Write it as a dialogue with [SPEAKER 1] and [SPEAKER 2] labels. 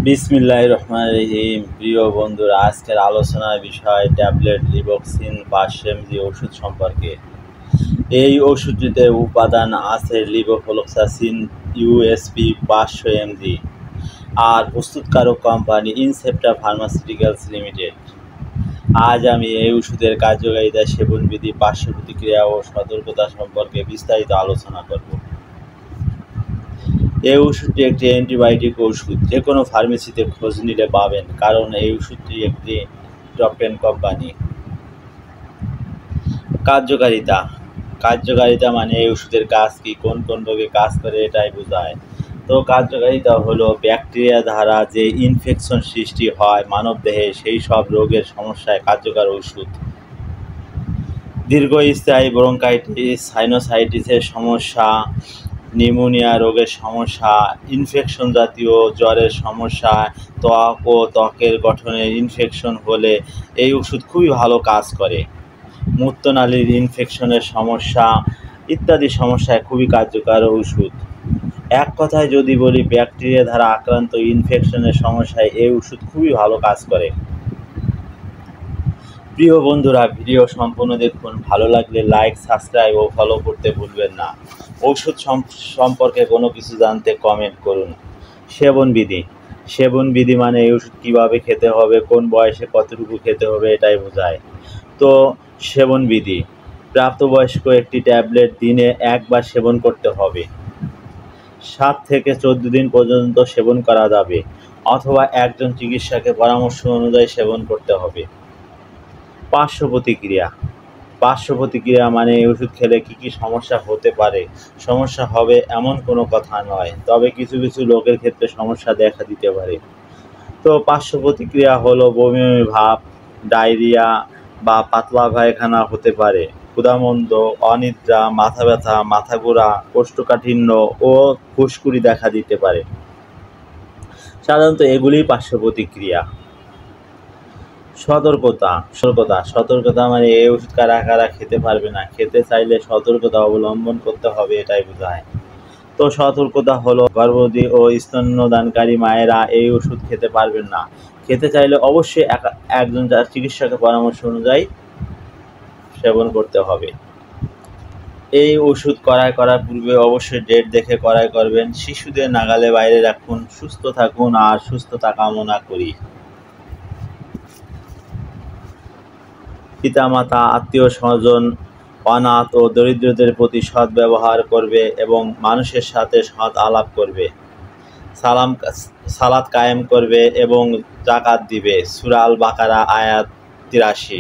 [SPEAKER 1] বিসমিল্লাহির রহমানির রহিম। প্রিয় বন্ধুরা, আজকের আলোচনার বিষয় ট্যাবলেট লিভোক্সিন 500 mg ওষুধ সম্পর্কে। এই ওষুধটিতে উপাদান আছে লিভোফ্লক্সাসিন ইউএসপি 500 mg আর প্রস্তুতকারক কোম্পানি ইনসেপ্টা ফার্মাসিউটিক্যালস লিমিটেড। আজ আমি এই ওষুধের কার্যকারিতা, সেবনবিধি, পার্শ্ব প্রতিক্রিয়া ও সতর্কতা সম্পর্কে বিস্তারিত আলোচনা করব। এই ওষুধটি একটি অ্যান্টিবায়োটিক ওষুধ। যে কোনো ফার্মেসিতে খোঁজ নিলে পাবেন, কারণ এই ওষুধটি একটি টপ 10 কোম্পানি। কার্যকারিতা মানে এই ওষুধের কাজ কি, কোন কোন রোগে কাজ করে, এটাই বোঝায়। তো কার্যকারিতা হলো ব্যাকটেরিয়া দ্বারা যে ইনফেকশন সৃষ্টি হয় মানবদেহে, সেই সব রোগের সমস্যায় কার্যকর ওষুধ। দীর্ঘস্থায়ী ব্রঙ্কাইটিস, সাইনোসাইটিসের সমস্যা, নিউমোনিয়া রোগের সমস্যা, ইনফেকশন জাতীয় জ্বরের সমস্যা, ত্বক ও ত্বকের গঠনের ইনফেকশন হলে এই ওষুধ খুবই ভালো কাজ করে। মূত্রনালীর ইনফেকশনের সমস্যা ইত্যাদি সমস্যায় খুবই কার্যকর ওষুধ। এক কথায় যদি বলি, ব্যাকটেরিয়া দ্বারা আক্রান্ত ইনফেকশনের সমস্যায় এই ওষুধ খুবই ভালো কাজ করে। প্রিয় বন্ধুরা, ভিডিও সম্পূর্ণ দেখুন। ভালো লাগলে লাইক, সাবস্ক্রাইব ও ফলো করতে ভুলবেন না। ওষুধ সম্পর্কে কোনো কিছু জানতে কমেন্ট করুন। সেবনবিধি মানে এই ওষুধ কীভাবে খেতে হবে, কোন বয়সে কতটুকু খেতে হবে, এটাই বোঝায়। তো সেবনবিধি: প্রাপ্তবয়স্ক একটি ট্যাবলেট দিনে একবার সেবন করতে হবে। 7 থেকে 14 দিন পর্যন্ত সেবন করা যাবে, অথবা একজন চিকিৎসকের পরামর্শ অনুযায়ী সেবন করতে হবে। পার্শ্ব প্রতিক্রিয়া মানে এই ওষুধ খেলে কী কী সমস্যা হতে পারে। সমস্যা হবে এমন কোনো কথা নয়, তবে কিছু কিছু লোকের ক্ষেত্রে সমস্যা দেখা দিতে পারে। তো পার্শ্ব প্রতিক্রিয়া হলো বমি বমি ভাব, ডায়রিয়া বা পাতলা পায়খানা হতে পারে, ক্ষুধামন্দ, অনিদ্রা, মাথা ব্যথা, মাথা ঘোরা, কোষ্ঠকাঠিন্য ও ফুসকুড়ি দেখা দিতে পারে। সাধারণত এগুলিই পার্শ্ব প্রতিক্রিয়া। সতর্কতা মানে এই ওষুধ কারা কারা খেতে পারবে না, খেতে চাইলে সতর্কতা অবলম্বন করতে হবে, এটাই বোঝায়। তো সতর্কতা হলো, গর্ভবতী ও স্তন্যদানকারী মায়েরা এই ওষুধ খেতে পারবেন না। খেতে চাইলে অবশ্যই একজন চিকিৎসকের পরামর্শ অনুযায়ী সেবন করতে হবে। এই ওষুধ ক্রয় করার পূর্বে অবশ্যই ডেট দেখে ক্রয় করবেন। শিশুদের নাগালে বাইরে রাখুন। সুস্থ থাকুন আর সুস্থতা কামনা করি। পিতামাতা, আত্মীয় স্বজন, অনাথ ও দরিদ্রদের প্রতি সৎ ব্যবহার করবে এবং মানুষের সাথে সৎ আলাপ করবে। সালাত কায়েম করবে এবং যাকাত দিবে। সূরা আল বাকারা আয়াত 83।